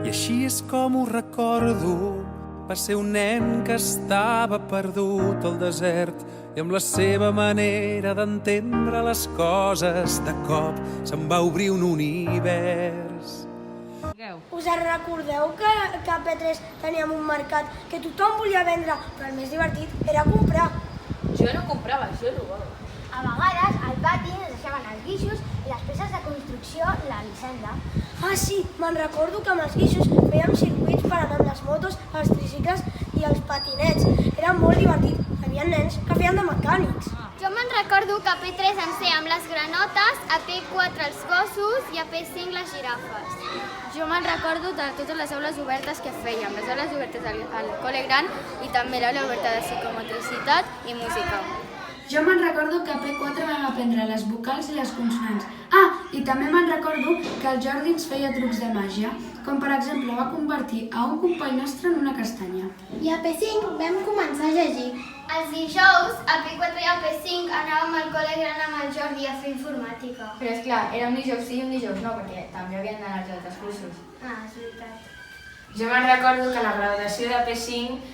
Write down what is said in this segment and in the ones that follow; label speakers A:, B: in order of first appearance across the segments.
A: I així és com ho recordo. Va ser un nen que estava perdut al desert i amb la seva manera d'entendre les coses de cop se'n va obrir un univers.
B: Us recordeu que a P3 teníem un mercat que tothom volia vendre, però el més divertit era comprar?
C: Jo no comprava, jo robava.
D: A vegades al pati ens deixaven els guixos i les peces de construcció l'Elisenda.
B: Ah, sí, me'n recordo que amb els guixos fèiem circuits per anar amb les motos, els tricicles i els patinets. Era molt divertit. Hi havia nens que feien de mecànics.
E: Jo me'n recordo que a P3 ens fèiem les granotes, a P4 els gossos i a P5 les girafes.
F: Jo me'n recordo de totes les aules obertes que fèiem, les aules obertes al col·le gran i també l'aula oberta de psicomotricitat i música.
G: Jo me'n recordo que a P4 vam aprendre les vocals i les consonants. Ah, i també me'n recordo que el Jordi ens feia trucs de màgia, com per exemple va convertir a un company nostre en una castanya.
D: I a P5 vam començar a llegir.
E: Els dijous, a P4 i a P5 anàvem al col·le gran amb el Jordi a fer informàtica.
F: Però esclar, era un dijous sí i un dijous no, perquè també havien d'anar als altres cursos.
E: Ah, és veritat.
C: Jo me'n recordo que a la graduació de P5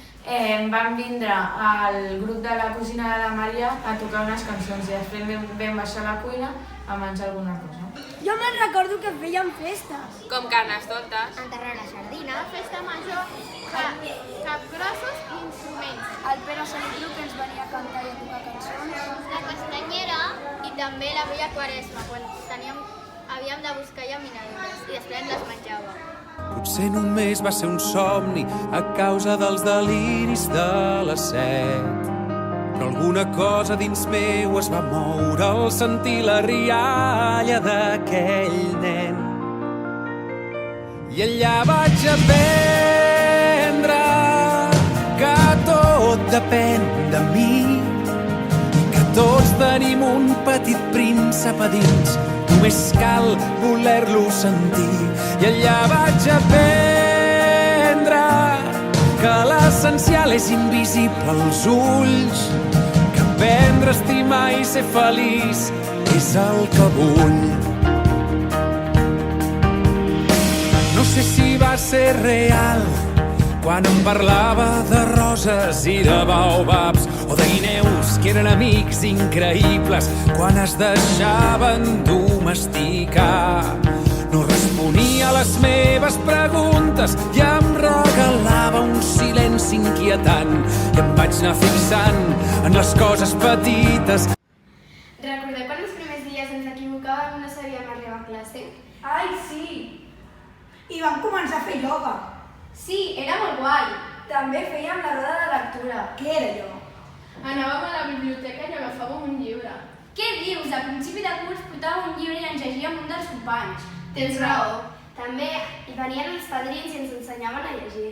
C: vam vindre al grup de la cosina de la Maria a tocar unes cançons i després vam baixar a la cuina a menjar alguna cosa.
B: Jo me'n recordo que fèiem festes.
C: Com carnestoltes.
D: Enterrar la sardina.
E: Festa major, capgrossos i instruments.
G: El Pere Sanitru que ens venia a cantar i a tocar cançons.
E: La castanyera i també la vella Quaresma, quan havíem de buscar llaminadures i després ens les menjàvem.
A: Potser només va ser un somni a causa dels deliris de les 7. Però alguna cosa dins meu es va moure al sentir la rialla d'aquell nen. I allà vaig aprendre que tot depèn de mi, que tots tenim un petit príncep a dins, només cal voler-lo sentir. I allà vaig aprendre que l'essencial és invisible als ulls, que aprendre a estimar i ser feliç és el que vull. No sé si va ser real quan em parlava de roses i de baobabs o de guineus que eren amics increïbles quan es deixaven domesticar. No responia a les meves preguntes i em regalava un silenci inquietant i em vaig anar fixant en les coses petites.
F: Recordeu quan els primers dies ens equivocàvem i no sabíem arribar a classe?
B: Ai, sí! I vam començar a fer ioga.
F: Sí, era molt guai.
B: També fèiem la roda de lectura. Què era allò?
F: Anàvem a la biblioteca i agafàvem un llibre. Què dius? A principi de curs portàvem un llibre i ens llegíem un dels companys.
E: Tens raó. També hi venien els padrins i ens ensenyaven a llegir.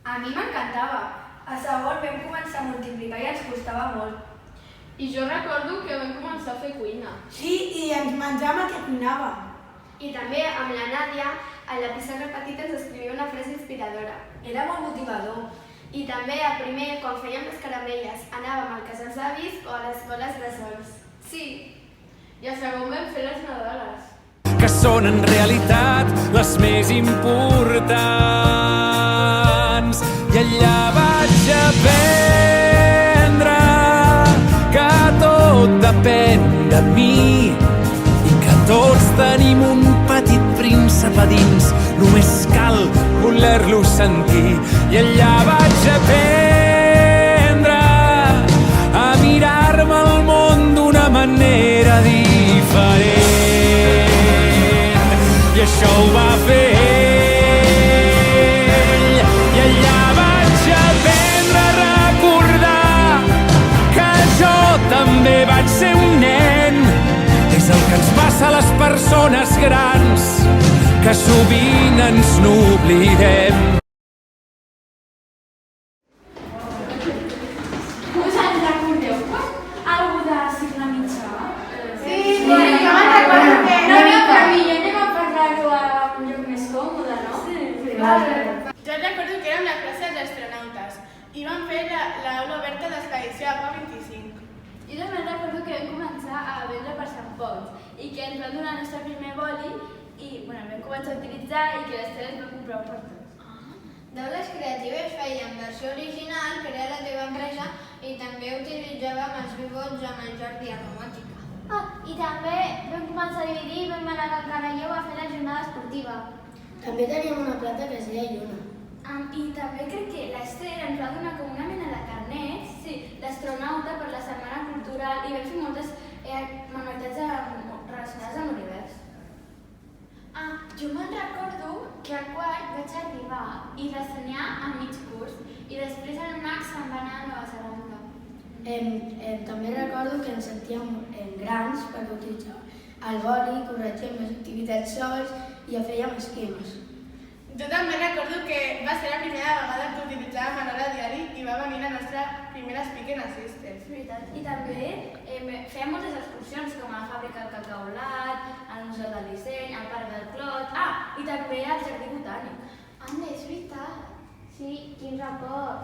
F: A mi m'encantava.
B: A segon vam començar a multiplicar i ens costava molt.
F: I jo recordo que vam començar a fer cuina.
B: Sí, i ens menjàvem el que cuinàvem.
E: I també amb la Nàdia, a la pissarra petita ens escrivia una frase inspiradora.
B: Era molt motivador.
E: I també a primer, quan fèiem les caramelles, anàvem al casals d'avis o a les escoles bressols.
F: Sí. I a segon vam fer les nadales.
A: Que són en realitat les més importants. I allà vaig aprendre que tot depèn de mi i que tots tenim un petit príncep a dins, només cal voler-lo sentir. I allà vaig aprendre a mirar-me el món d'una manera diferent. I això ho va fer ell. I allà vaig aprendre a recordar que jo també vaig ser un nen. És el que ens passa a les persones grans, que sovint ens n'oblidem.
G: Us en recordeu algú de cicle mitjà?
E: Sí,
G: jo me'n recordo que anem a parlar-ho a un lloc més còmode, no?
F: Jo recordo que érem la classe d'astronautes i vam fer l'aula oberta d'expedició a P25.
G: Jo també recordo que vam començar a vendre per Sant Pons i que ens van donar el nostre primer boli i vam començar a utilitzar i que després vam comprar un per tot.
E: D'aules creatives feien versió original, crear la teva empresa i també utilitzàvem els bigots amb el Jordi a robòtica.
D: I també vam començar a dividir i vam anar al Caralleu a fer la jornada esportiva.
B: També teníem una planta que es deia Lluna.
F: I també crec que l'Ester ens va donar com una mena de carnets, sí, d'astronauta per la Setmana Cultural i vam fer moltes manualitats relacionades amb l'univers. Jo me'n recordo que al quart vaig arribar i l'ensenyar a mig curs i després el Max se'n va anar a Nova Zelanda.
B: També recordo que ens sentíem grans per utilitzar el boli, corregíem les activitats sols i fèiem esquemes.
H: Jo també recordo que va ser la primera vegada que utilitzàvem manual a diari i va venir la nostra primera Speak and Assistance.
F: I també fèiem moltes excursions, com a la fàbrica del cacaulat, al Museu del Disseny, al Parc del Clot, i també al Jardí Botànic.
D: És veritat. Sí, quin record.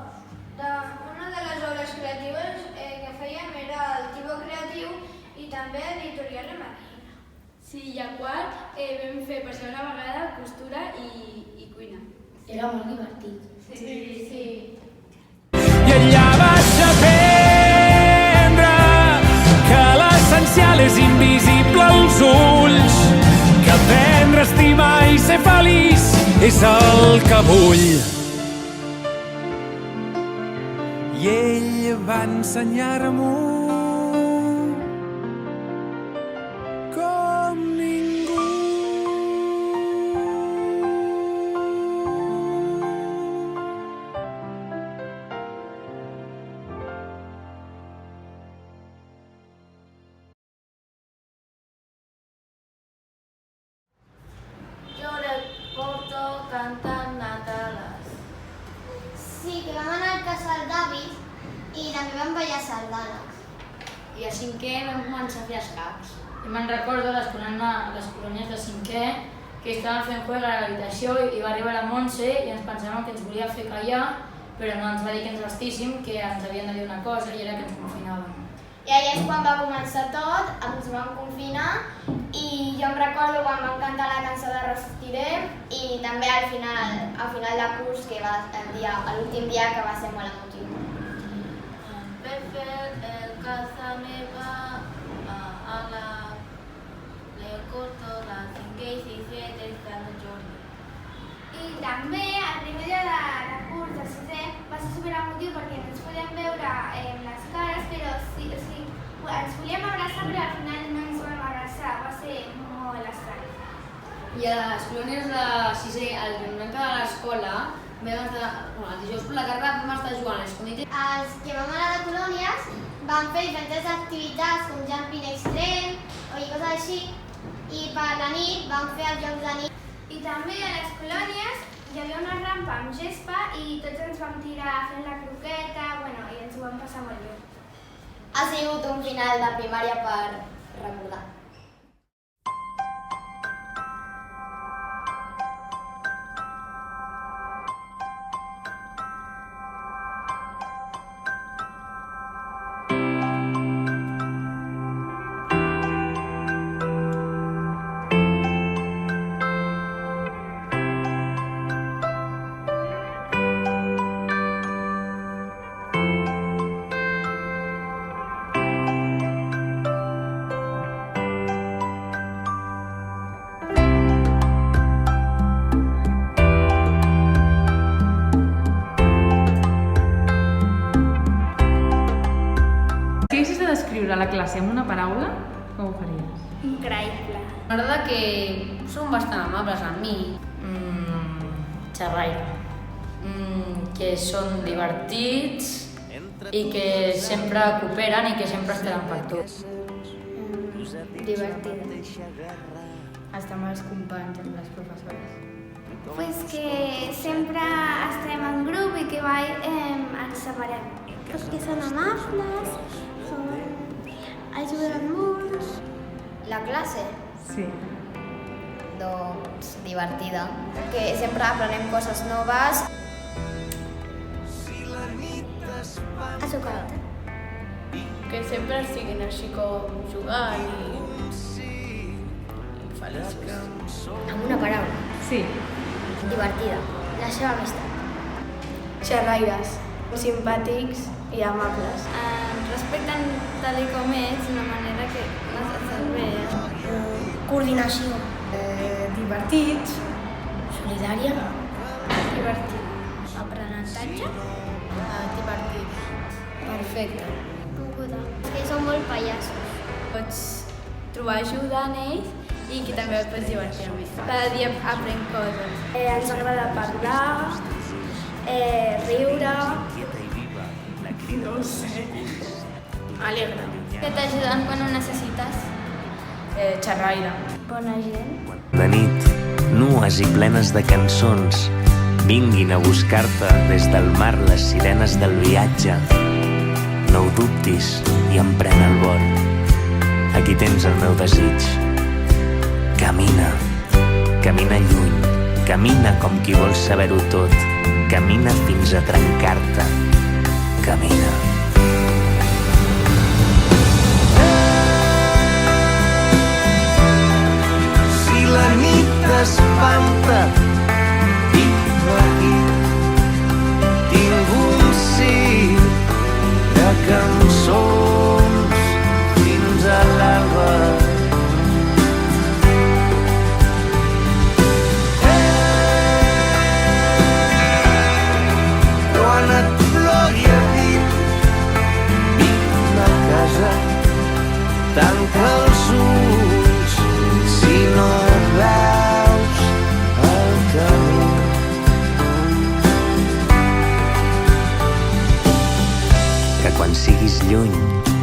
E: Una de les obres creatives que fèiem era el Tibo Creatiu i també l'editorial Remarina.
F: Sí, i al quart vam fer per segona vegada costura i cuina.
B: Era molt divertit.
F: Sí.
A: I allà vaig aprendre que l'essencial és invisible als ulls, que aprendre a estimar i ser feliç és el que vull. I ell va ensenyar-m'ho com ningú.
F: Jo recordo cantant Natales.
D: Sí, que vam anar al casal d'avis i també vam ballar sardanes.
I: I a cinquè vam començar a fer escacs. I me'n recordo les colònies de cinquè que estaven fent juego a l'habitació i va arribar la Montse i ens pensàvem que ens volia fer callar, però no ens va dir que ens vestíssim, que ens havien de dir una cosa i era que ens confinàvem.
D: I allà és quan va començar tot, ens vam confinar i jo em recordo quan vam cantar la cançó de Resistirem i també al final de curs, que va l'últim dia, que va ser molt emotiu.
F: Vam fer el casa meva a la Lecorto, la 5è i 6è del Carlo Jordi.
D: I també el primer dia de curs, el 6è, va ser superemotiu perquè no ens podíem veure les cares, però sí, ens volíem abraçar, però al final no ens vam abraçar, va ser molt estrany.
I: I a les colònies de 6è, al primer de l'escola, el dijous per la tarda vam estar jugant a l'escondite.
D: Els que vam anar de colònies vam fer diferents activitats com jumping extreme o coses així, i per la nit vam fer els jocs de nit. I també a les colònies hi havia una rampa amb gespa i tots ens vam tirar fent la croqueta, i ens ho vam passar molt bé. Ha sigut un final de primària per recordar.
C: descriure la classe amb una paraula, com ho faries?
F: Increïble.
I: M'agrada que són bastant amables amb mi. Xerraire. Que són divertits i que sempre cooperen i que sempre estaran per tot.
F: Divertida. Estar amb els companys, amb les professores.
D: Pues que sempre estem en grup i que mai ens separem. Que són amables, ajuden molt.
E: La classe?
C: Sí.
E: Doncs divertida, que sempre aprenem coses noves.
D: Açucarat.
F: Que sempre estiguin així com jugant i feliços.
E: Amb una paraula.
C: Sí.
E: Divertida.
D: La seva amistat.
E: xerraires, simpàtics i amables.
F: Respecten tal com ets d'una manera que no se't bé.
B: Coordinació.
H: Divertits.
B: Solidària.
F: Divertit. Aprenentatge.
E: Divertit.
F: Perfecte.
D: Moguda. Que són molt pallassos.
E: Pots trobar ajuda en ells i que també et pots divertir amb ells. Cada dia aprèn coses.
B: Ens agrada parlar, riure.
H: No ho sé.
E: Alegre.
F: Que t'ajuden quan ho necessites.
E: Xerraire.
F: Bona gent.
J: De nit, nues i plenes de cançons, vinguin a buscar-te des del mar les sirenes del viatge. No ho dubtis i emprèn el vol. Aquí tens el meu desig. Camina, camina lluny, camina com qui vol saber-ho tot. Camina fins a trencar-te. Camina. Si la nit t'espanta, vinc aquí. Tinc un cir de cançons fins a l'alba. Quan et plogui a dit, vine a casa. Tanca els ulls si no veus el camí. Que quan siguis lluny,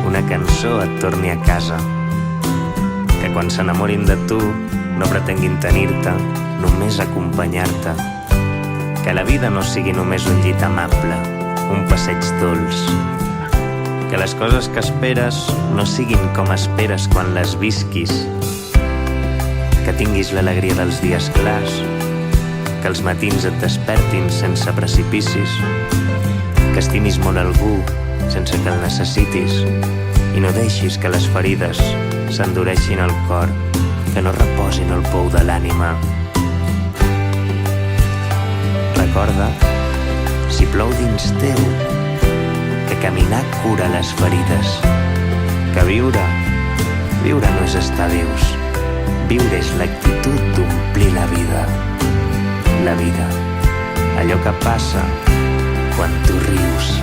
J: una cançó et torni a casa. Que quan s'enamorin de tu, no pretenguin tenir-te, només acompanyar-te. Que la vida no sigui només un llit amable, un passeig dolç. Que les coses que esperes no siguin com esperes quan les visquis. Que tinguis l'alegria dels dies clars, que els matins et despertin sense precipicis, que estimis molt algú sense que el necessitis i no deixis que les ferides s'endureixin al cor, que no reposin el pou de l'ànima. Recorda, si plou dins teu, que caminar cura les ferides, que viure no és estar vius, viure és l'actitud d'omplir la vida. La vida, allò que passa quan tu rius.